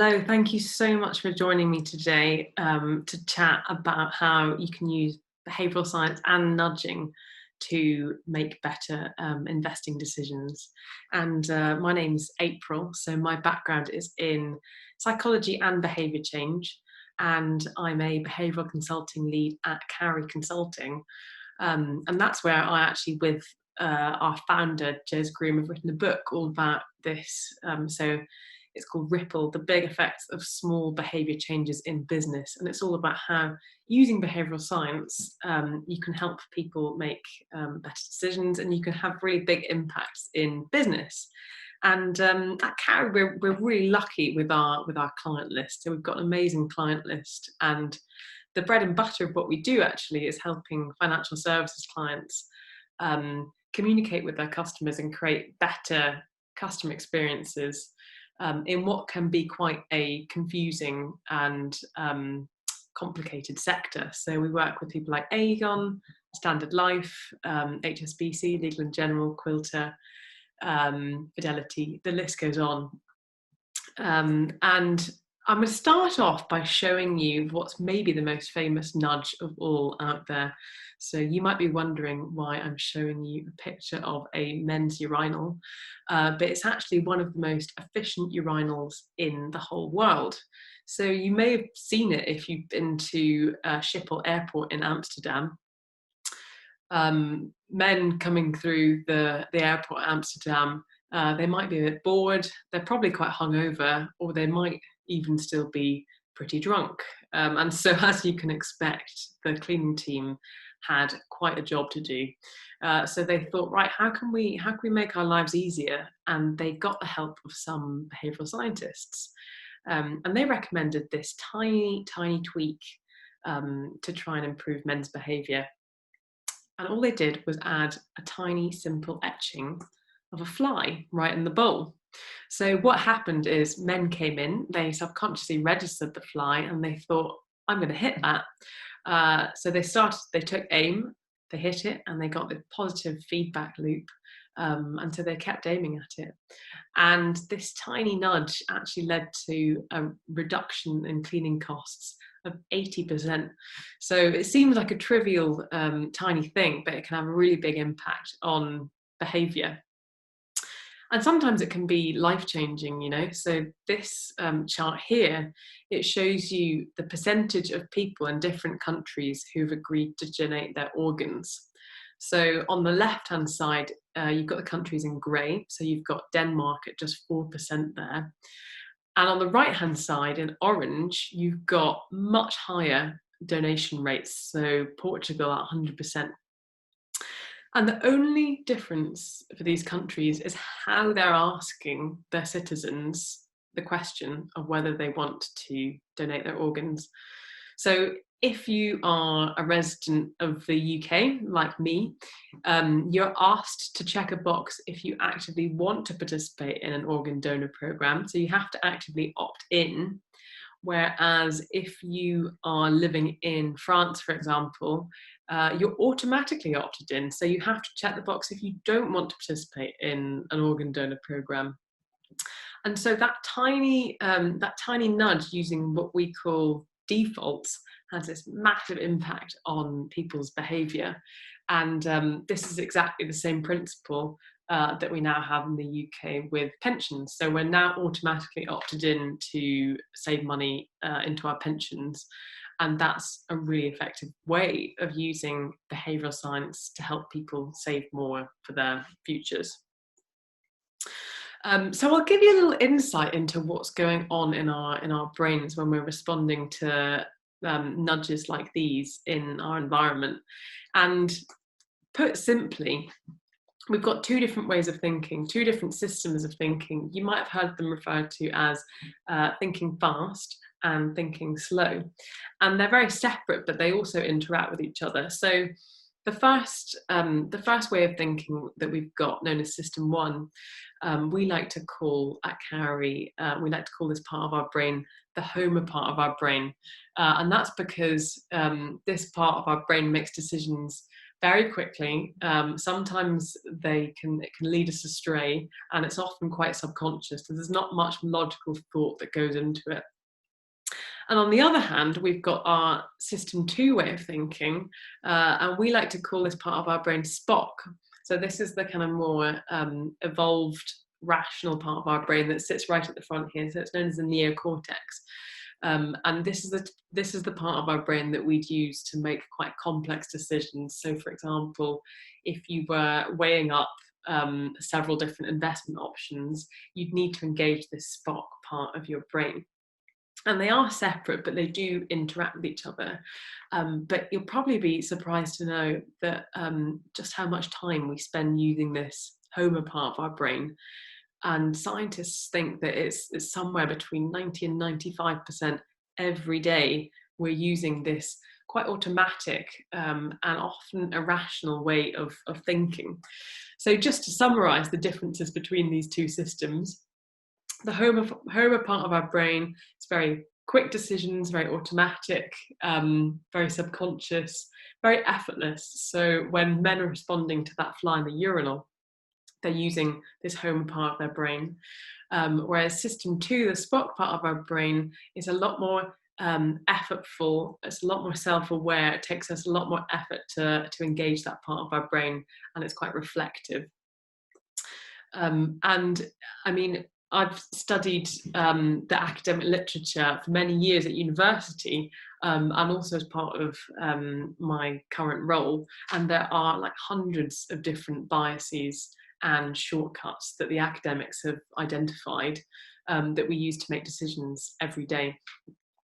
Hello, thank you so much for joining me today to chat about how you can use behavioural science and nudging to make better investing decisions. And my name's April, so my background is in psychology and behaviour change, and I'm a behavioural consulting lead at Cowry Consulting. And that's where I actually, with our founder, Jez Groom, have written a book all about this. So it's called Ripple, the big effects of small behaviour changes in business. And it's all about how, using behavioural science, you can help people make better decisions, and you can have really big impacts in business. And at Cowry, we're really lucky with our client list. So we've got an amazing client list, and the bread and butter of what we do actually is helping financial services clients communicate with their customers and create better customer experiences in what can be quite a confusing and complicated sector. So we work with people like Aegon, Standard Life, HSBC, Legal & General, Quilter, Fidelity, the list goes on. And I'm going to start off by showing you what's maybe the most famous nudge of all out there. So you might be wondering why I'm showing you a picture of a men's urinal, but it's actually one of the most efficient urinals in the whole world. So you may have seen it if you've been to Schiphol Airport in Amsterdam. Men coming through the airport at Amsterdam, they might be a bit bored, they're probably quite hungover, or they might even still be pretty drunk. And so, as you can expect, the cleaning team had quite a job to do. So they thought, right, how can we make our lives easier? And they got the help of some behavioural scientists. And they recommended this tiny tweak to try and improve men's behaviour. And all they did was add a tiny, simple etching of a fly right in the bowl. So what happened is men came in, they subconsciously registered the fly, and they thought, I'm going to hit that. So they took aim, they hit it, and they got the positive feedback loop. And so they kept aiming at it. And this tiny nudge actually led to a reduction in cleaning costs of 80%. So it seems like a trivial, tiny thing, but it can have a really big impact on behaviour. And sometimes it can be life-changing, you know. So this chart here, it shows you the percentage of people in different countries who've agreed to donate their organs. So on the left-hand side, you've got the countries in grey. So you've got Denmark at just 4% there. And on the right-hand side, in orange, you've got much higher donation rates. So Portugal at 100%. And the only difference for these countries is how they're asking their citizens the question of whether they want to donate their organs. So if you are a resident of the UK, like me, you're asked to check a box if you actively want to participate in an organ donor programme. So you have to actively opt in. Whereas if you are living in France, for example, you're automatically opted in. So you have to check the box if you don't want to participate in an organ donor program. And so that tiny nudge using what we call defaults has this massive impact on people's behaviour. And this is exactly the same principle that we now have in the UK with pensions. So we're now automatically opted in to save money into our pensions. And that's a really effective way of using behavioural science to help people save more for their futures. So I'll give you a little insight into what's going on in our brains when we're responding to nudges like these in our environment. And put simply, we've got two different ways of thinking, two different systems of thinking. You might have heard them referred to as thinking fast and thinking slow. And they're very separate, but they also interact with each other. So the first way of thinking that we've got, known as System 1, we like to call at Cowry, we like to call this part of our brain the Homer part of our brain. And that's because this part of our brain makes decisions very quickly. Sometimes it can lead us astray, and it's often quite subconscious. So there's not much logical thought that goes into it. And on the other hand, we've got our system 2 way of thinking, and we like to call this part of our brain Spock. So this is the kind of more evolved, rational part of our brain that sits right at the front here. So it's known as the neocortex. And this is the part of our brain that we'd use to make quite complex decisions. So, for example, if you were weighing up several different investment options, you'd need to engage this Spock part of your brain. And they are separate, but they do interact with each other. But you'll probably be surprised to know that just how much time we spend using this Homer part of our brain. And scientists think that it's somewhere between 90 and 95% every day we're using this quite automatic and often irrational way of thinking. So just to summarize the differences between these two systems, the Homer part of our brain is very quick decisions, very automatic, very subconscious, very effortless. So when men are responding to that fly in the urinal, they're using this Homer part of their brain. Whereas system 2, the Spock part of our brain, is a lot more effortful, it's a lot more self-aware, it takes us a lot more effort to engage that part of our brain, and it's quite reflective. And I mean, I've studied the academic literature for many years at university, and also as part of my current role, and there are like hundreds of different biases and shortcuts that the academics have identified that we use to make decisions every day.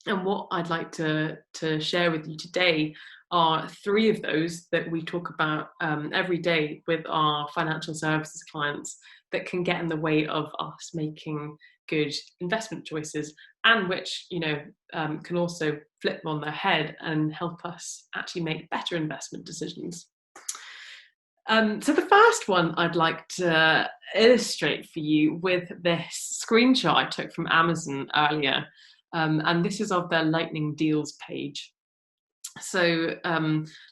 And what I'd like to share with you today are 3 of those that we talk about every day with our financial services clients that can get in the way of us making good investment choices, and which, you know, can also flip them on their head and help us actually make better investment decisions. So the first one I'd like to illustrate for you with this screenshot I took from Amazon earlier, and this is of their Lightning Deals page. So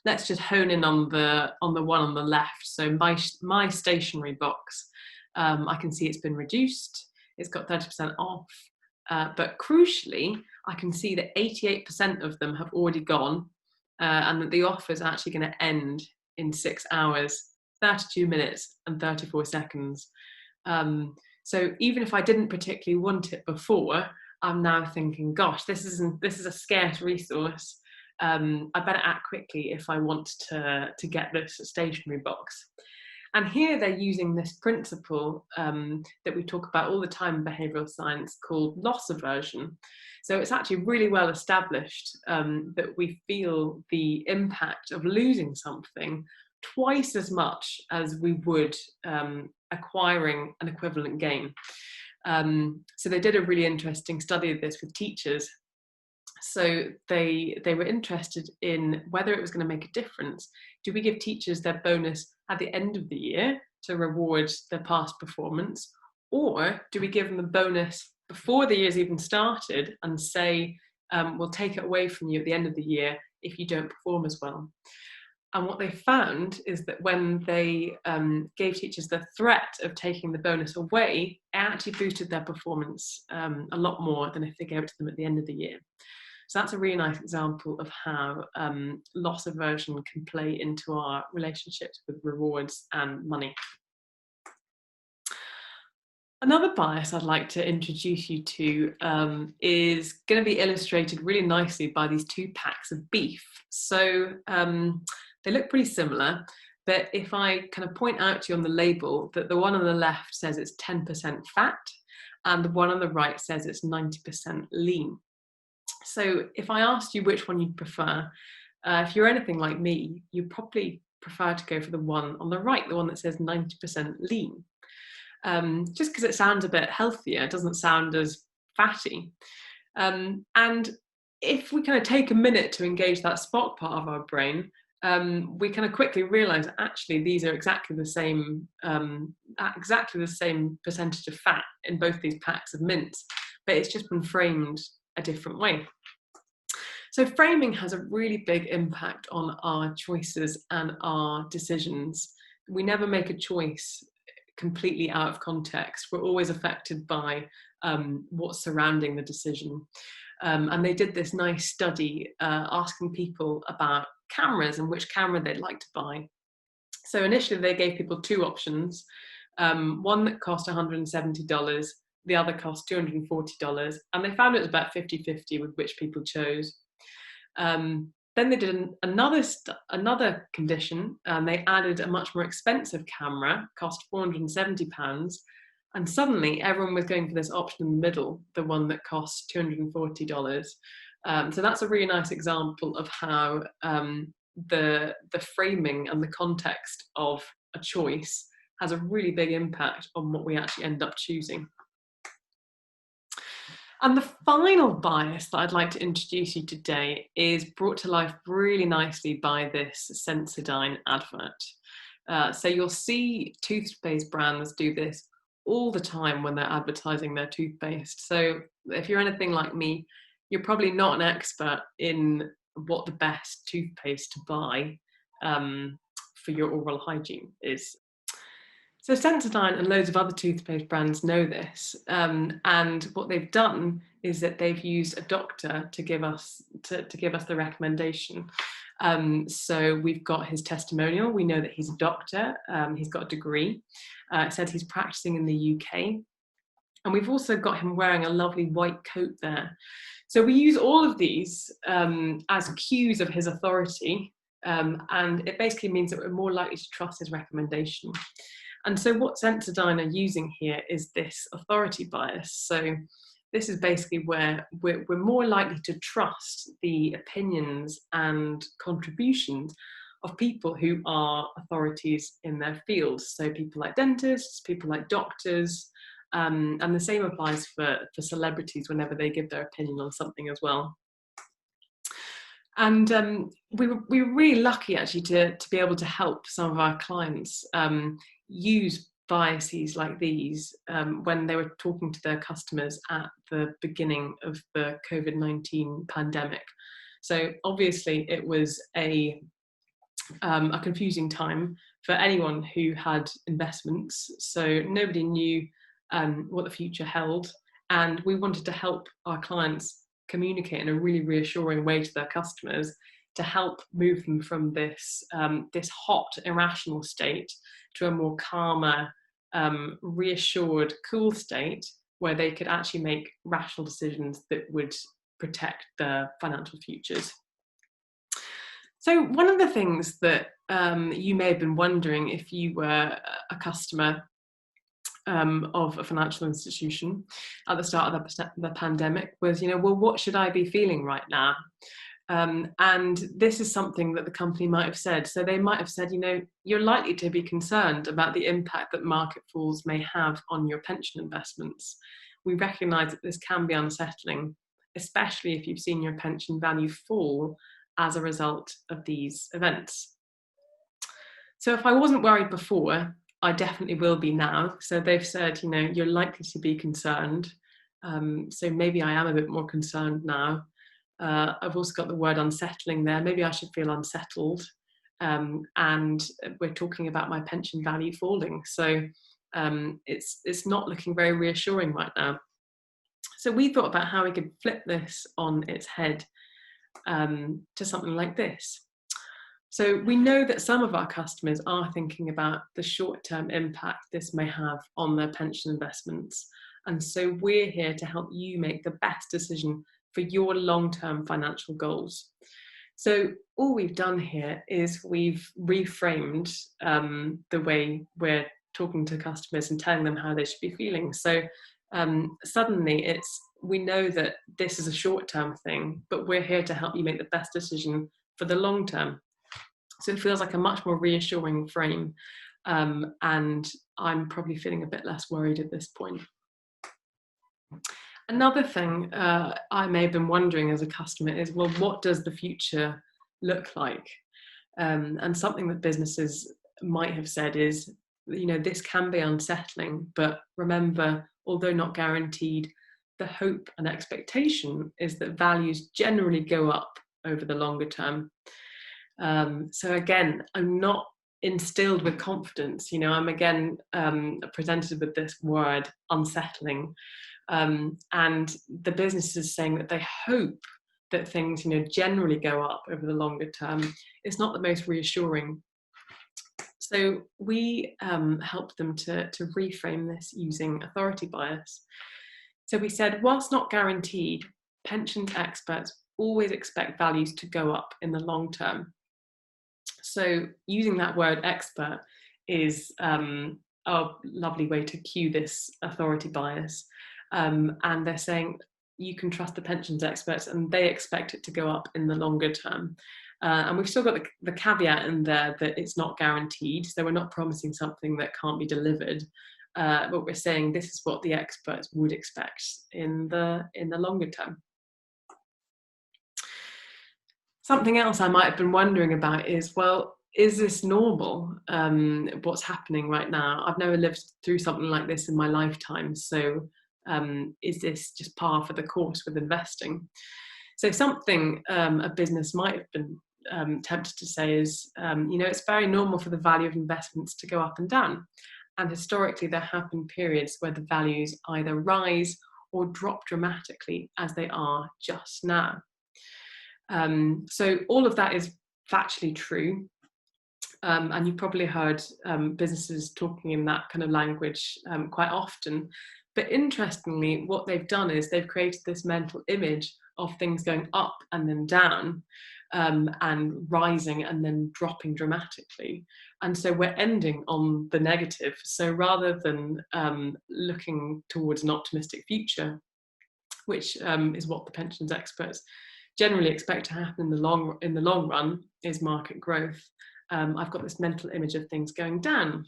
let's just hone in on the one on the left. So my stationery box, I can see it's been reduced. It's got 30% off, but crucially, I can see that 88% of them have already gone, and that the offer is actually going to end in 6 hours, 32 minutes and 34 seconds. So even if I didn't particularly want it before, I'm now thinking, gosh, this is a scarce resource. I better act quickly if I want to get this stationery box. And here they're using this principle that we talk about all the time in behavioural science called loss aversion. So it's actually really well established that we feel the impact of losing something twice as much as we would acquiring an equivalent gain. So they did a really interesting study of this with teachers. So they were interested in whether it was going to make a difference. Do we give teachers their bonus at the end of the year to reward their past performance, or do we give them the bonus before the year's even started and say, we'll take it away from you at the end of the year if you don't perform as well? And what they found is that when they gave teachers the threat of taking the bonus away, it actually boosted their performance a lot more than if they gave it to them at the end of the year. So that's a really nice example of how loss aversion can play into our relationships with rewards and money. Another bias I'd like to introduce you to is going to be illustrated really nicely by these 2 packs of beef. So they look pretty similar, but if I kind of point out to you on the label that the one on the left says it's 10% fat and the one on the right says it's 90% lean. So if I asked you which one you'd prefer, if you're anything like me, you'd probably prefer to go for the one on the right, the one that says 90% lean. Just because it sounds a bit healthier, it doesn't sound as fatty. And if we kind of take a minute to engage that Spock part of our brain, we kind of quickly realize that actually these are exactly the same percentage of fat in both these packs of mints, but it's just been framed a different way. So framing has a really big impact on our choices and our decisions. We never make a choice completely out of context. We're always affected by what's surrounding the decision. And they did this nice study asking people about cameras and which camera they'd like to buy. So initially they gave people two options, one that cost $170, the other cost $240, and they found it was about 50-50 with which people chose. Then they did another condition, and they added a much more expensive camera, cost £470, and suddenly everyone was going for this option in the middle, the one that cost $240. So that's a really nice example of how the framing and the context of a choice has a really big impact on what we actually end up choosing. And the final bias that I'd like to introduce you today is brought to life really nicely by this Sensodyne advert. So you'll see toothpaste brands do this all the time when they're advertising their toothpaste. So if you're anything like me, you're probably not an expert in what the best toothpaste to buy for your oral hygiene is. So Sensodyne and loads of other toothpaste brands know this, and what they've done is that they've used a doctor to give us the recommendation. So we've got his testimonial. We know that he's a doctor. He's got a degree. It says he's practicing in the UK, and we've also got him wearing a lovely white coat there. So we use all of these as cues of his authority, and it basically means that we're more likely to trust his recommendation. And so what Sensodyne are using here is this authority bias. So this is basically where we're more likely to trust the opinions and contributions of people who are authorities in their fields. So people like dentists, people like doctors, and the same applies for celebrities whenever they give their opinion on something as well. And we were really lucky actually to be able to help some of our clients use biases like these when they were talking to their customers at the beginning of the COVID-19 pandemic. So obviously it was a confusing time for anyone who had investments. So nobody knew what the future held, and we wanted to help our clients communicate in a really reassuring way to their customers to help move them from this hot, irrational state to a more calmer, reassured, cool state where they could actually make rational decisions that would protect their financial futures. So one of the things that you may have been wondering if you were a customer of a financial institution at the start of the pandemic was, well, what should I be feeling right now? And this is something that the company might have said. So they might have said, you're likely to be concerned about the impact that market falls may have on your pension investments. We recognise that this can be unsettling, especially if you've seen your pension value fall as a result of these events. So if I wasn't worried before, I definitely will be now. So they've said, you're likely to be concerned. So maybe I am a bit more concerned now. I've also got the word unsettling there. Maybe I should feel unsettled. And we're talking about my pension value falling. So it's not looking very reassuring right now. So we thought about how we could flip this on its head to something like this. So we know that some of our customers are thinking about the short-term impact this may have on their pension investments. And so we're here to help you make the best decision for your long-term financial goals. So all we've done here is we've reframed the way we're talking to customers and telling them how they should be feeling. So suddenly we know that this is a short-term thing, but we're here to help you make the best decision for the long term. So it feels like a much more reassuring frame, and I'm probably feeling a bit less worried at this point. Another thing I may have been wondering as a customer is, well, what does the future look like? And something that businesses might have said is, this can be unsettling, but remember, although not guaranteed, the hope and expectation is that values generally go up over the longer term. So again, I'm not instilled with confidence. I'm again presented with this word unsettling, and the business is saying that they hope that things generally go up over the longer term. It's not the most reassuring. So we helped them to reframe this using authority bias. So we said, whilst not guaranteed, pensions experts always expect values to go up in the long term. So using that word expert is a lovely way to cue this authority bias. And they're saying you can trust the pensions experts and they expect it to go up in the longer term. And we've still got the caveat in there that it's not guaranteed. So we're not promising something that can't be delivered. But we're saying this is what the experts would expect in the longer term. Something else I might have been wondering about is, well, is this normal, what's happening right now? I've never lived through something like this in my lifetime. So is this just par for the course with investing? So something a business might have been tempted to say is, it's very normal for the value of investments to go up and down. And historically, there have been periods where the values either rise or drop dramatically, as they are just now. So all of that is factually true. And you've probably heard businesses talking in that kind of language quite often. But interestingly, what they've done is they've created this mental image of things going up and then down, and rising and then dropping dramatically. And so we're ending on the negative. So rather than looking towards an optimistic future, which is what the pensions experts generally expect to happen in the long run, is market growth. I've got this mental image of things going down.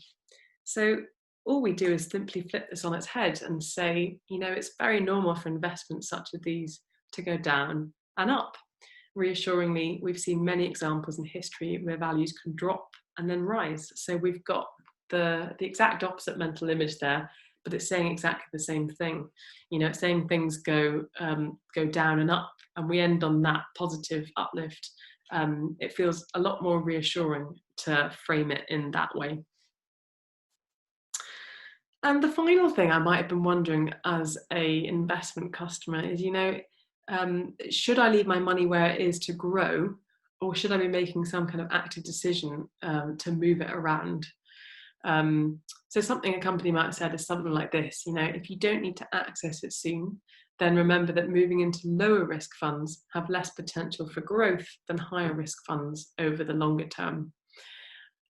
So all we do is simply flip this on its head and say, it's very normal for investments such as these to go down and up. Reassuringly, we've seen many examples in history where values can drop and then rise. So we've got the exact opposite mental image there, but it's saying exactly the same thing. It's saying things go down and up, and we end on that positive uplift. It feels a lot more reassuring to frame it in that way. And the final thing I might have been wondering as a investment customer is, should I leave my money where it is to grow, or should I be making some kind of active decision to move it around? So something a company might have said is something like this, if you don't need to access it soon, then remember that moving into lower risk funds have less potential for growth than higher risk funds over the longer term.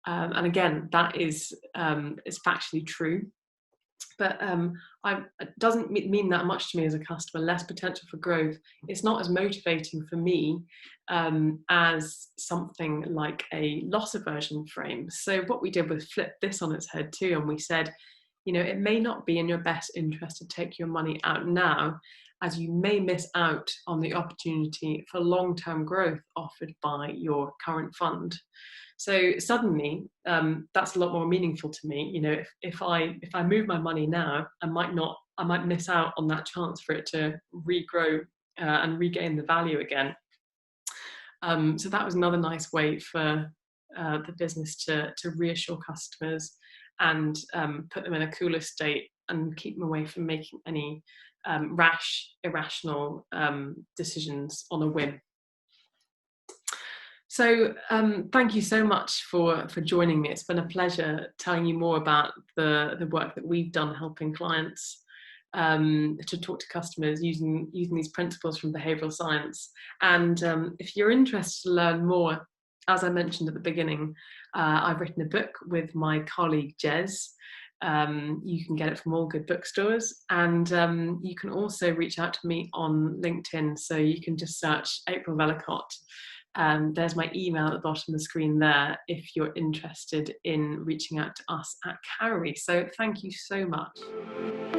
And again, that is factually true. But it doesn't mean that much to me as a customer. Less potential for growth. It's not as motivating for me as something like a loss aversion frame. So what we did was flip this on its head too, and we said, it may not be in your best interest to take your money out now, as you may miss out on the opportunity for long-term growth offered by your current fund. So suddenly, that's a lot more meaningful to me. If I move my money now, I might miss out on that chance for it to regrow and regain the value again. So that was another nice way for the business to reassure customers and put them in a cooler state and keep them away from making any rash, irrational decisions on a whim. So thank you so much for joining me. It's been a pleasure telling you more about the work that we've done helping clients to talk to customers using these principles from behavioural science. And if you're interested to learn more, as I mentioned at the beginning, I've written a book with my colleague Jez. You can get it from all good bookstores, and you can also reach out to me on LinkedIn. So you can just search April Vellacott. There's my email at the bottom of the screen there if you're interested in reaching out to us at Cowry. So thank you so much.